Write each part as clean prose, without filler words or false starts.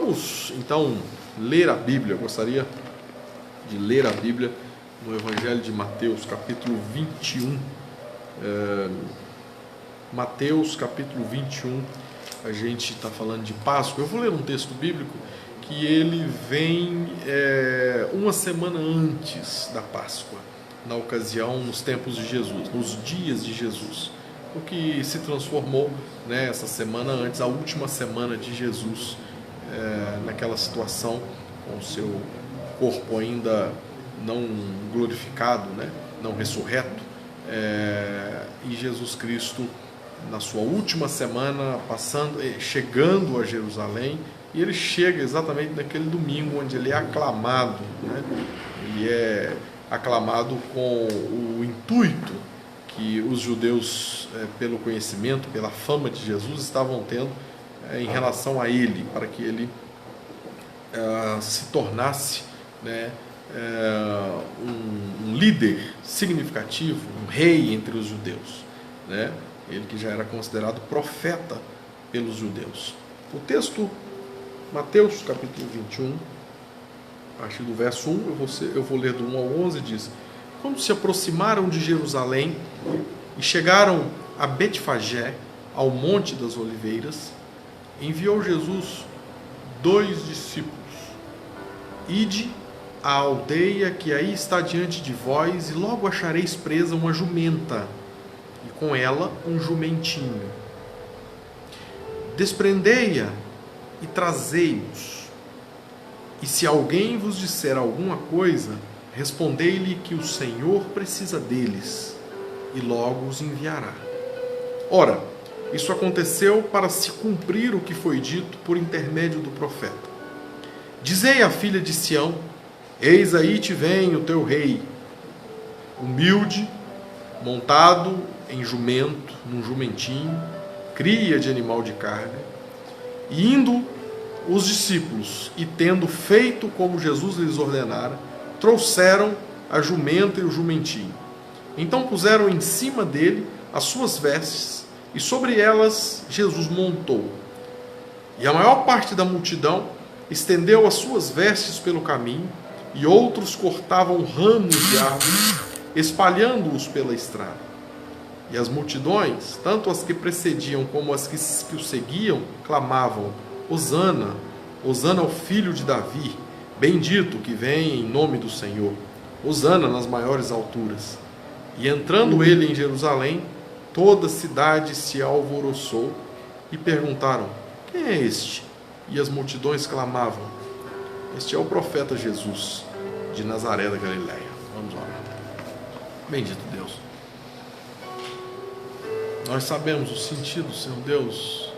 Vamos então ler a Bíblia. Eu gostaria de ler a Bíblia no Evangelho de Mateus, capítulo 21. Mateus, capítulo 21, a gente está falando de Páscoa. Eu vou ler um texto bíblico que ele vem uma semana antes da Páscoa, na ocasião, nos tempos de Jesus, nos dias de Jesus, o que se transformou, né, essa semana antes, a última semana de Jesus, naquela situação, com o seu corpo ainda não glorificado, né, não ressurreto, e Jesus Cristo, na sua última semana, chegando a Jerusalém, e ele chega exatamente naquele domingo onde ele é aclamado, né? Ele é aclamado com o intuito que os judeus, pelo conhecimento, pela fama de Jesus, estavam tendo em relação a ele, para que ele se tornasse, né, um líder significativo, um rei entre os judeus, né? Ele que já era considerado profeta pelos judeus. O texto, Mateus capítulo 21, a partir do verso 1, eu vou ler do 1 ao 11, diz: Quando se aproximaram de Jerusalém e chegaram a Betfagé, ao Monte das Oliveiras, enviou Jesus 2 discípulos: Ide à aldeia que aí está diante de vós, e logo achareis presa uma jumenta, e com ela um jumentinho. Desprendei-a e trazei-os. E se alguém vos disser alguma coisa, respondei-lhe que o Senhor precisa deles, e logo os enviará. Ora, isso aconteceu para se cumprir o que foi dito por intermédio do profeta: Dizei à filha de Sião: Eis aí te vem o teu rei, humilde, montado em jumento, num jumentinho, cria de animal de carne. E indo os discípulos, e tendo feito como Jesus lhes ordenara, trouxeram a jumenta e o jumentinho. Então puseram em cima dele as suas vestes, e sobre elas Jesus montou. E a maior parte da multidão estendeu as suas vestes pelo caminho, e outros cortavam ramos de árvores, espalhando-os pela estrada. E as multidões, tanto as que precediam como as que o seguiam, clamavam: Hosana, Hosana ao filho de Davi, bendito que vem em nome do Senhor, Hosana nas maiores alturas. E entrando ele em Jerusalém, toda a cidade se alvoroçou, e perguntaram: Quem é este? E as multidões clamavam: Este é o profeta Jesus, de Nazaré da Galileia. Vamos lá. Bendito Deus. Nós sabemos o sentido, Senhor Deus,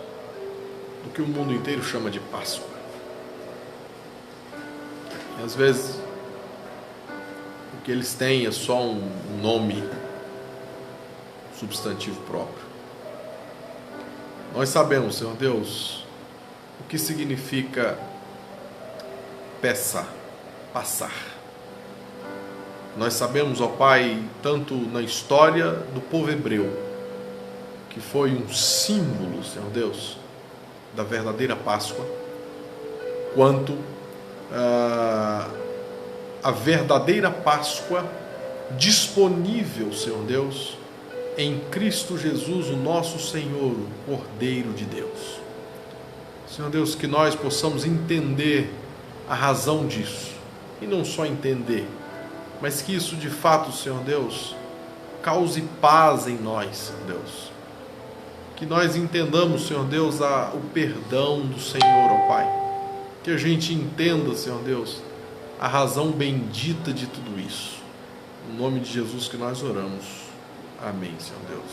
do que o mundo inteiro chama de Páscoa. E às vezes o que eles têm é só um nome, substantivo próprio. Nós sabemos, Senhor Deus, o que significa passar. Nós sabemos, ó Pai, tanto na história do povo hebreu, que foi um símbolo, Senhor Deus, da verdadeira Páscoa, quanto a verdadeira Páscoa disponível, Senhor Deus, em Cristo Jesus, o nosso Senhor, o Cordeiro de Deus. Senhor Deus, que nós possamos entender a razão disso, e não só entender, mas que isso de fato, Senhor Deus, cause paz em nós, Senhor Deus. Que nós entendamos, Senhor Deus, o perdão do Senhor, ó Pai. Que a gente entenda, Senhor Deus, a razão bendita de tudo isso. No nome de Jesus que nós oramos. Amém, Senhor Deus.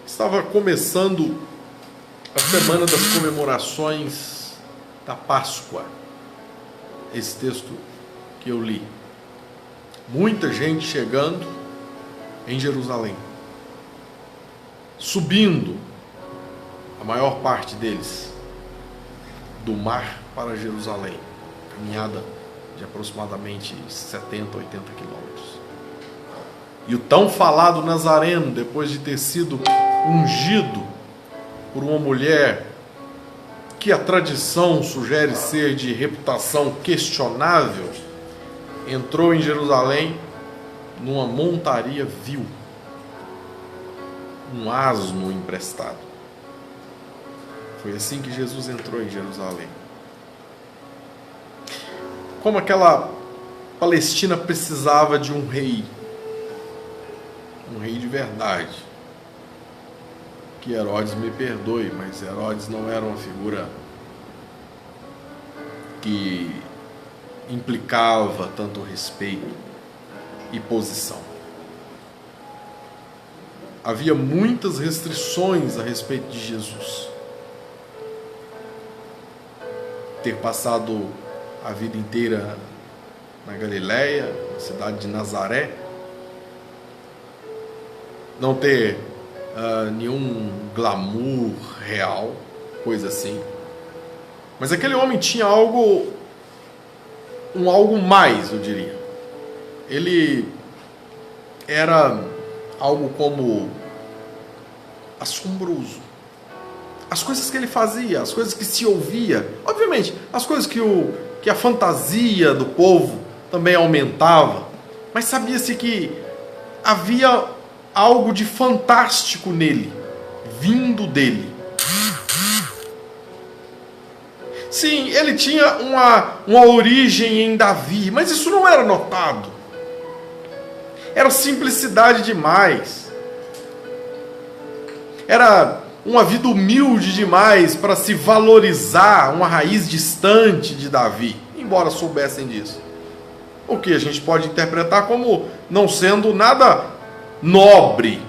Estava começando a semana das comemorações da Páscoa. Esse texto que eu li. Muita gente chegando em Jerusalém, subindo, a maior parte deles, do mar para Jerusalém, caminhada de aproximadamente 70, 80 quilômetros. E o tão falado Nazareno, depois de ter sido ungido por uma mulher que a tradição sugere ser de reputação questionável, entrou em Jerusalém numa montaria vil, um asno emprestado. Foi assim que Jesus entrou em Jerusalém. Como aquela Palestina precisava de um rei de verdade. Que Herodes me perdoe, mas Herodes não era uma figura que implicava tanto respeito e posição. Havia muitas restrições a respeito de Jesus. Ter passado a vida inteira na Galileia, na cidade de Nazaré, não ter nenhum glamour real, coisa assim. Mas aquele homem tinha algo mais, eu diria. Ele era algo como assombroso. As coisas que ele fazia, as coisas que se ouvia, obviamente, as coisas que a fantasia do povo também aumentava, mas sabia-se que havia algo de fantástico nele, vindo dele. Sim, ele tinha uma origem em Davi, mas isso não era notado. Era simplicidade demais. Era uma vida humilde demais para se valorizar uma raiz distante de Davi, embora soubessem disso. O que a gente pode interpretar como não sendo nada nobre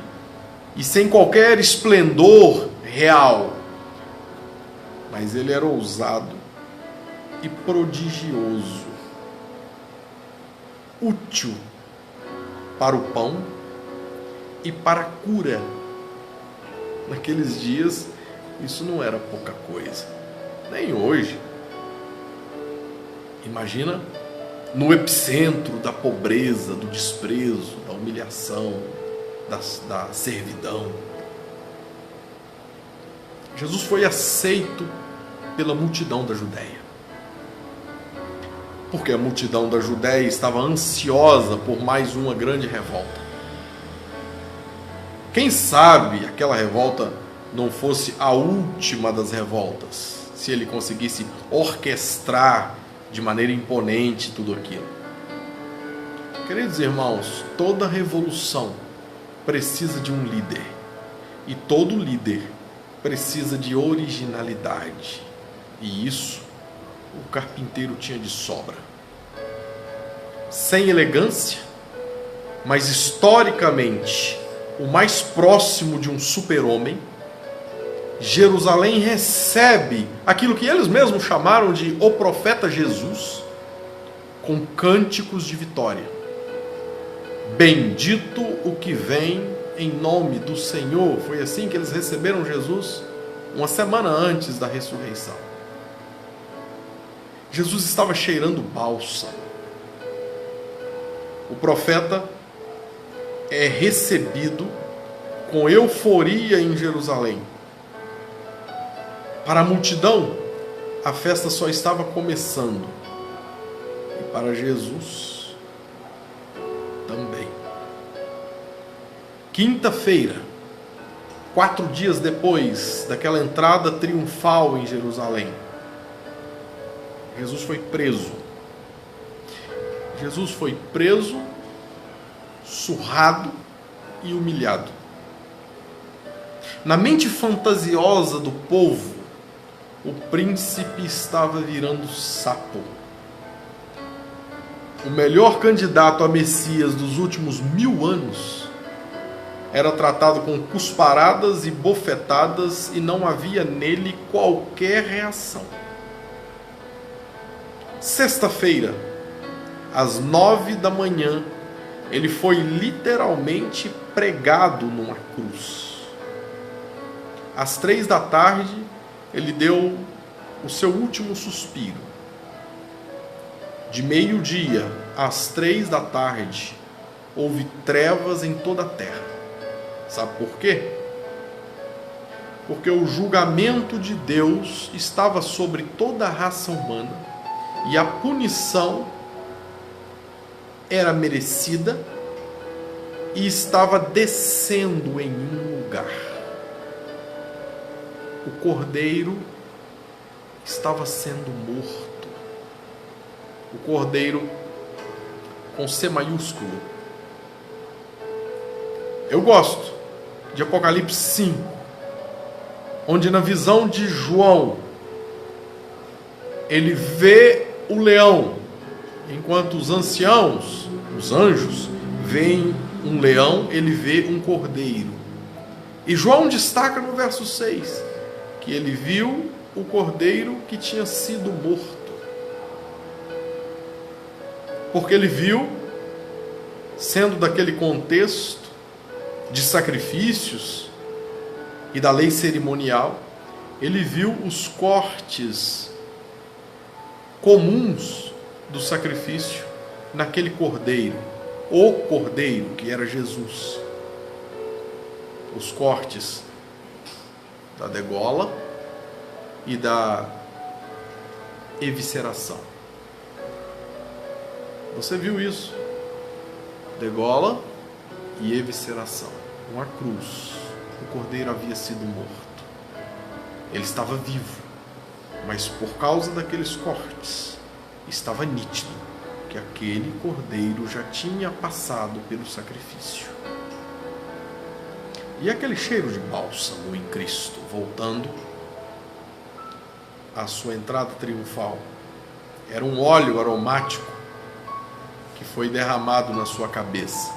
e sem qualquer esplendor real. Mas ele era ousado e prodigioso, útil para o pão e para a cura. Naqueles dias, isso não era pouca coisa, nem hoje. Imagina no epicentro da pobreza, do desprezo, da humilhação, da servidão. Jesus foi aceito pela multidão da Judéia, porque a multidão da Judéia estava ansiosa por mais uma grande revolta. Quem sabe aquela revolta não fosse a última das revoltas, se ele conseguisse orquestrar de maneira imponente tudo aquilo. Queridos irmãos, toda revolução precisa de um líder, e todo líder precisa de originalidade, e isso o carpinteiro tinha de sobra. Sem elegância, mas historicamente o mais próximo de um super-homem, Jerusalém recebe aquilo que eles mesmos chamaram de o profeta Jesus, com cânticos de vitória. Bendito o que vem em nome do Senhor. Foi assim que eles receberam Jesus uma semana antes da ressurreição. Jesus estava cheirando bálsamo. O profeta é recebido com euforia em Jerusalém. Para a multidão, a festa só estava começando. E para Jesus, também. Quinta-feira, 4 dias depois daquela entrada triunfal em Jerusalém, Jesus foi preso. Jesus foi preso, surrado e humilhado. Na mente fantasiosa do povo, o príncipe estava virando sapo. O melhor candidato a Messias dos últimos 1000 anos era tratado com cusparadas e bofetadas e não havia nele qualquer reação. Sexta-feira, às 9 da manhã, ele foi literalmente pregado numa cruz. Às 3 da tarde, ele deu o seu último suspiro. De meio-dia às 3 da tarde, houve trevas em toda a terra. Sabe por quê? porque o julgamento de Deus estava sobre toda a raça humana e a punição era merecida e estava descendo em um lugar. O cordeiro estava sendo morto. O cordeiro com C maiúsculo. Eu gosto de Apocalipse 5, onde na visão de João ele vê o leão, enquanto os anciãos, os anjos, veem um leão, ele vê um cordeiro. E João destaca no verso 6 que ele viu o cordeiro que tinha sido morto. Porque ele viu, sendo daquele contexto de sacrifícios e da lei cerimonial, ele viu os cortes comuns do sacrifício naquele cordeiro, o cordeiro que era Jesus. Os cortes da degola e da evisceração. Você viu isso? Degola e evisceração. Uma cruz. O cordeiro havia sido morto. Ele estava vivo, mas por causa daqueles cortes, estava nítido que aquele cordeiro já tinha passado pelo sacrifício. E aquele cheiro de bálsamo em Cristo, voltando à sua entrada triunfal, era um óleo aromático que foi derramado na sua cabeça.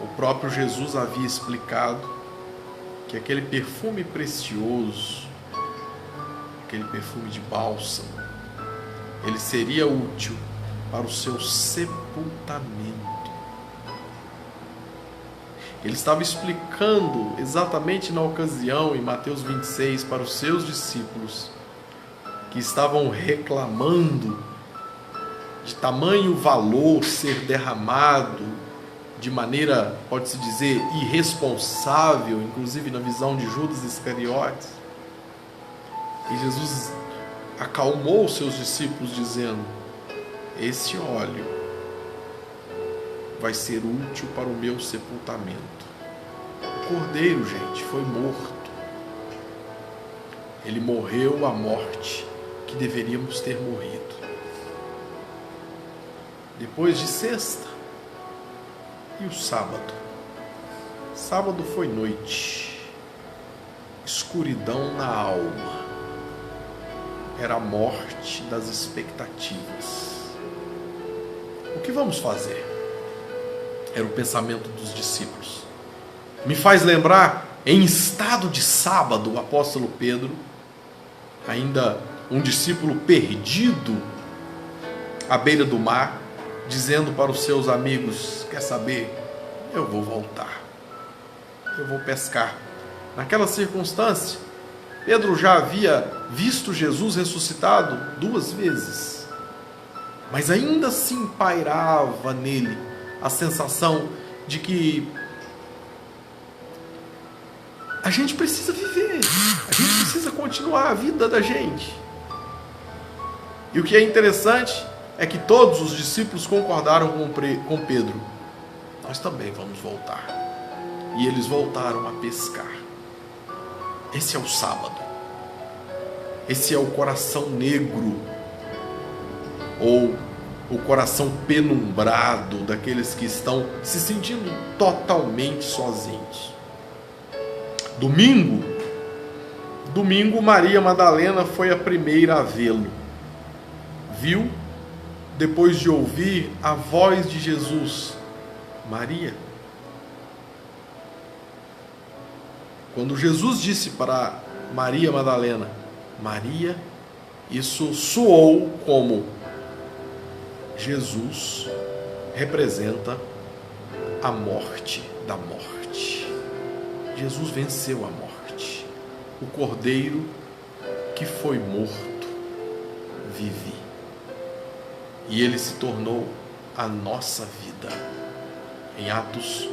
O próprio Jesus havia explicado que aquele perfume precioso, aquele perfume de bálsamo, ele seria útil para o seu sepultamento. Ele estava explicando exatamente na ocasião, em Mateus 26, para os seus discípulos, que estavam reclamando de tamanho valor ser derramado de maneira, pode-se dizer, irresponsável, inclusive na visão de Judas Iscariotes. E Jesus acalmou os seus discípulos dizendo: esse óleo vai ser útil para o meu sepultamento. O cordeiro, gente, foi morto. Ele morreu a morte que deveríamos ter morrido. Depois de sexta, e o sábado? Sábado foi noite, escuridão na alma, era a morte das expectativas. O que vamos fazer? Era o pensamento dos discípulos. Me faz lembrar, em estado de sábado, o apóstolo Pedro, ainda um discípulo perdido à beira do mar, dizendo para os seus amigos: quer saber? Eu vou voltar, eu vou pescar. Naquela circunstância, Pedro já havia visto Jesus ressuscitado 2 vezes, mas ainda assim pairava nele a sensação de que a gente precisa viver, a gente precisa continuar a vida da gente. E o que é interessante é que todos os discípulos concordaram com Pedro: nós também vamos voltar. E eles voltaram a pescar. Esse é o sábado. Esse é o coração negro, ou o coração penumbrado daqueles que estão se sentindo totalmente sozinhos. Domingo, Maria Madalena foi a primeira a vê-lo. Viu, depois de ouvir a voz de Jesus: Maria. Quando Jesus disse para Maria Madalena: Maria, isso soou como: Jesus representa a morte da morte. Jesus venceu a morte. O cordeiro que foi morto vive. E ele se tornou a nossa vida. Em Atos,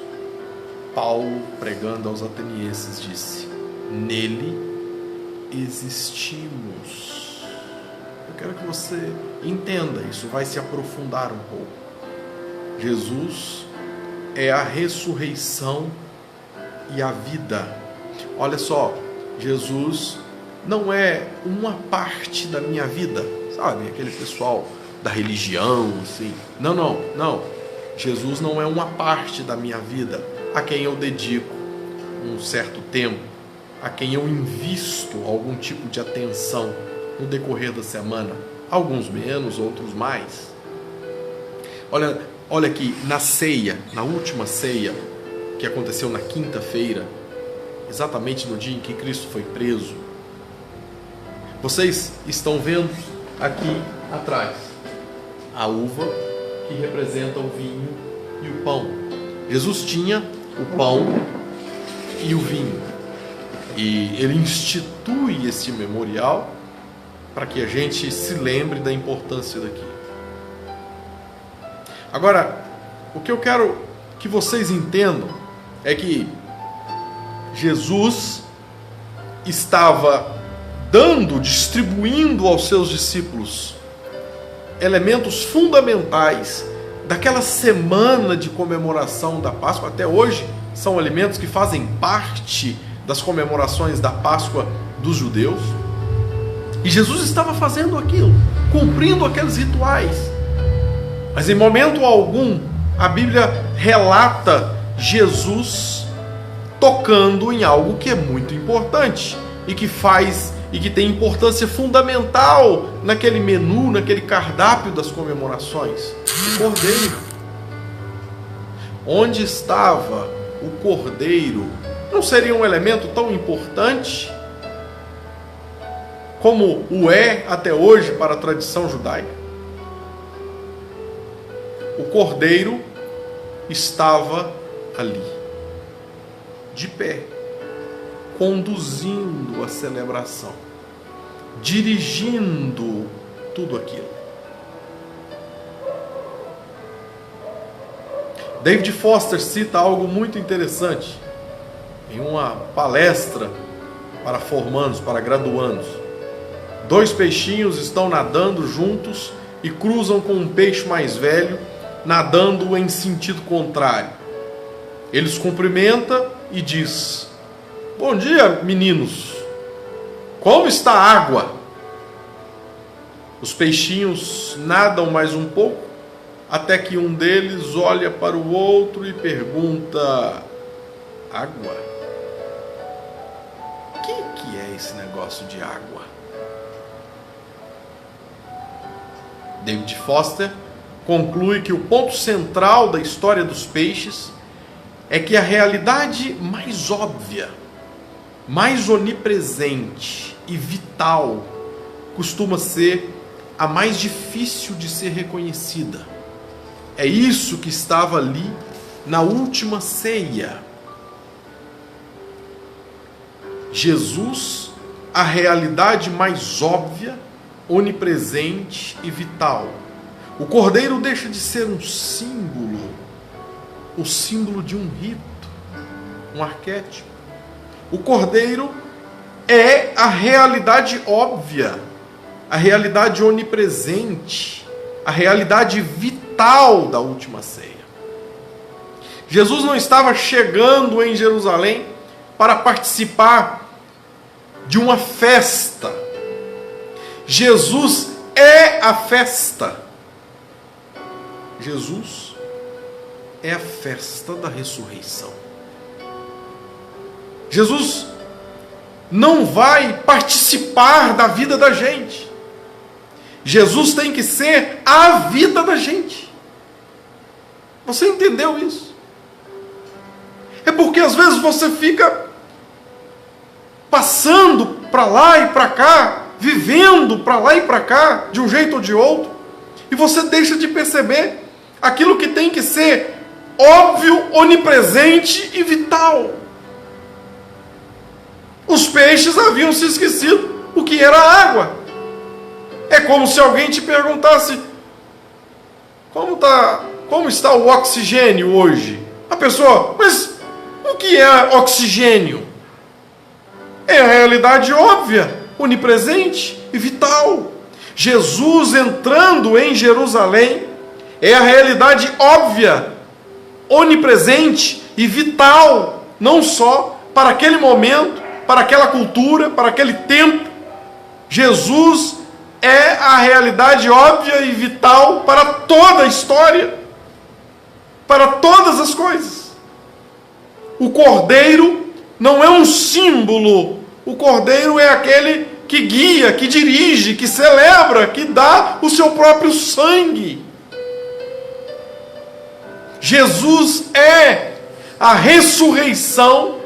Paulo, pregando aos atenienses, disse: nele existimos. Eu quero que você entenda, isso vai se aprofundar um pouco. Jesus é a ressurreição e a vida. Olha só, Jesus não é uma parte da minha vida, sabe? Aquele pessoal da religião, assim. Não. Jesus não é uma parte da minha vida a quem eu dedico um certo tempo, a quem eu invisto algum tipo de atenção no decorrer da semana. Alguns menos, outros mais. Olha aqui, na ceia, na última ceia, que aconteceu na quinta-feira, exatamente no dia em que Cristo foi preso. Vocês estão vendo aqui atrás a uva que representa o vinho e o pão. Jesus tinha o pão e o vinho. E ele institui esse memorial para que a gente se lembre da importância daqui. Agora, o que eu quero que vocês entendam é que Jesus estava distribuindo aos seus discípulos elementos fundamentais daquela semana de comemoração da Páscoa. Até hoje são alimentos que fazem parte das comemorações da Páscoa dos judeus. E Jesus estava fazendo aquilo, cumprindo aqueles rituais. Mas em momento algum a Bíblia relata Jesus tocando em algo que é muito importante e que tem importância fundamental naquele menu, naquele cardápio das comemorações: o cordeiro. Onde estava o cordeiro? Não seria um elemento tão importante como o é até hoje para a tradição judaica? O cordeiro estava ali, de pé, conduzindo a celebração, dirigindo tudo aquilo. David Foster cita algo muito interessante em uma palestra para formandos, para graduandos. 2 peixinhos estão nadando juntos e cruzam com um peixe mais velho, nadando em sentido contrário. Ele os cumprimenta e diz: "Bom dia, meninos. Como está a água?" Os peixinhos nadam mais um pouco, até que um deles olha para o outro e pergunta: "Água? O que é esse negócio de água?" David Foster conclui que o ponto central da história dos peixes é que a realidade mais óbvia, mais onipresente e vital costuma ser a mais difícil de ser reconhecida. É isso que estava ali na última ceia. Jesus, a realidade mais óbvia, onipresente e vital. O cordeiro deixa de ser um símbolo, o símbolo de um rito, um arquétipo. O cordeiro é a realidade óbvia, a realidade onipresente, a realidade vital da última ceia. Jesus não estava chegando em Jerusalém para participar de uma festa. Jesus é a festa. Jesus é a festa da ressurreição. Jesus não vai participar da vida da gente. Jesus tem que ser a vida da gente. Você entendeu isso? É porque às vezes você fica passando para lá e para cá, vivendo para lá e para cá, de um jeito ou de outro, e você deixa de perceber aquilo que tem que ser óbvio, onipresente e vital. Os peixes haviam se esquecido o que era água. É como se alguém te perguntasse: como está o oxigênio hoje? A pessoa: mas o que é oxigênio? a realidade óbvia, onipresente e vital. Jesus entrando em Jerusalém é a realidade óbvia, onipresente e vital, não só para aquele momento, para aquela cultura, para aquele tempo. Jesus é a realidade óbvia e vital para toda a história, para todas as coisas. O Cordeiro não é um símbolo, o Cordeiro é aquele que guia, que dirige, que celebra, que dá o seu próprio sangue. Jesus é a ressurreição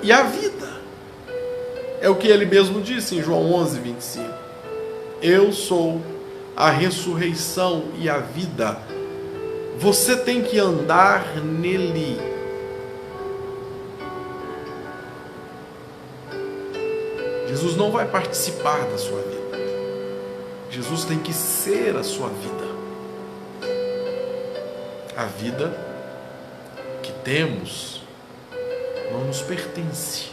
e a vida. É o que ele mesmo disse em João 11:25. Eu sou a ressurreição e a vida. Você tem que andar nele. Jesus não vai participar da sua vida. Jesus tem que ser a sua vida. A vida que temos não nos pertence.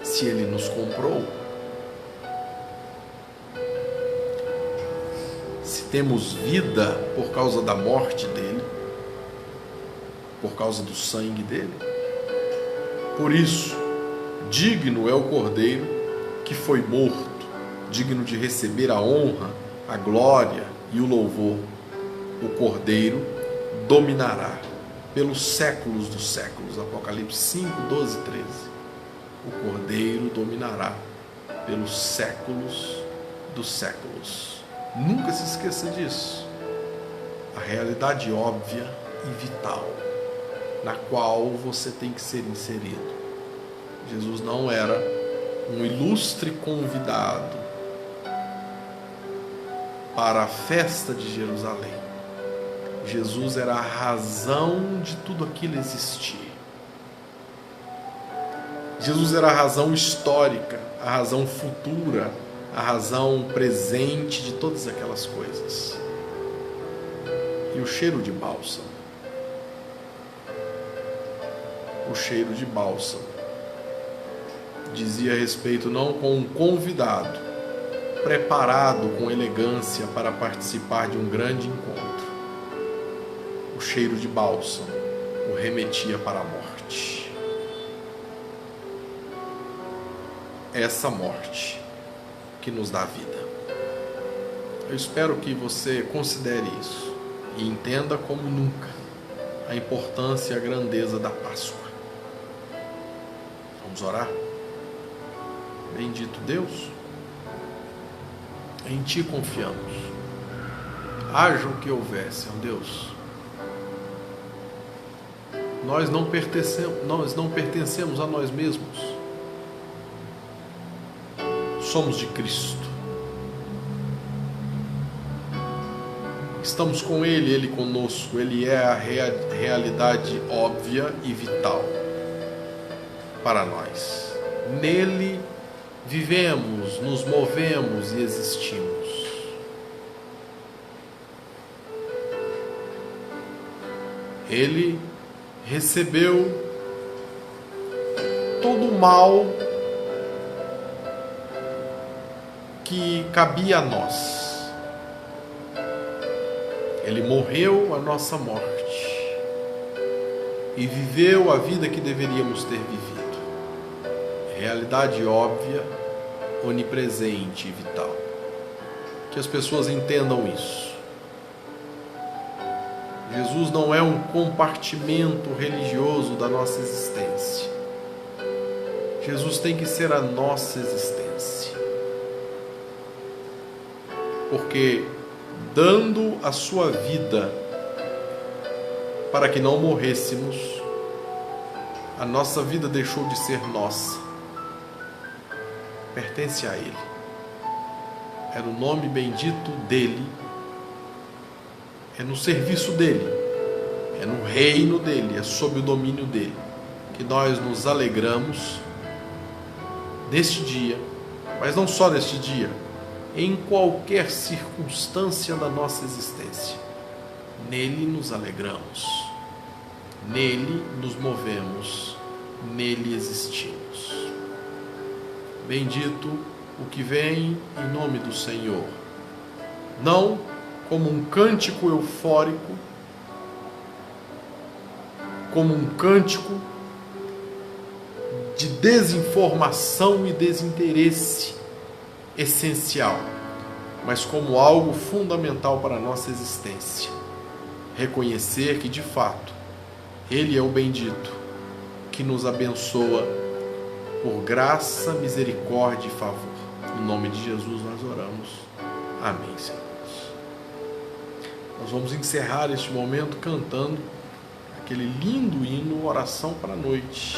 Se ele nos comprou, se temos vida por causa da morte dele, por causa do sangue dele, por isso, digno é o Cordeiro que foi morto, digno de receber a honra, a glória e o louvor. O Cordeiro dominará pelos séculos dos séculos. Apocalipse 5, 12, 13. O Cordeiro dominará pelos séculos dos séculos. Nunca se esqueça disso. A realidade óbvia e vital, na qual você tem que ser inserido. Jesus não era um ilustre convidado para a festa de Jerusalém. Jesus era a razão de tudo aquilo existir. Jesus era a razão histórica, a razão futura, a razão presente de todas aquelas coisas. E o cheiro de bálsamo. O cheiro de bálsamo dizia respeito não com um convidado preparado com elegância para participar de um grande encontro. O cheiro de bálsamo o remetia para a morte. Essa morte que nos dá vida. Eu espero que você considere isso e entenda como nunca a importância e a grandeza da Páscoa. Vamos orar? Bendito Deus, em Ti confiamos. Haja o que houvesse, ó Deus. Nós não pertencemos a nós mesmos. Somos de Cristo. Estamos com Ele, Ele conosco. Ele é a realidade óbvia e vital para nós. Nele vivemos, nos movemos e existimos. Ele recebeu todo o mal que cabia a nós. Ele morreu a nossa morte e viveu a vida que deveríamos ter vivido. Realidade óbvia, onipresente e vital. Que as pessoas entendam isso. Jesus não é um compartimento religioso da nossa existência. Jesus tem que ser a nossa existência. Porque dando a sua vida para que não morrêssemos, a nossa vida deixou de ser nossa. Pertence a Ele. É no nome bendito dEle, é no serviço dEle, é no reino dEle, é sob o domínio dEle, que nós nos alegramos neste dia, mas não só neste dia, em qualquer circunstância da nossa existência. Nele nos alegramos, nele nos movemos, nele existimos. bendito o que vem em nome do Senhor. Não como um cântico eufórico, como um cântico de desinformação e desinteresse essencial, mas como algo fundamental para a nossa existência. Reconhecer que, de fato, Ele é o bendito, que nos abençoa por graça, misericórdia e favor. Em nome de Jesus nós oramos. Amém, Senhor. Nós vamos encerrar este momento cantando aquele lindo hino, Oração para a Noite.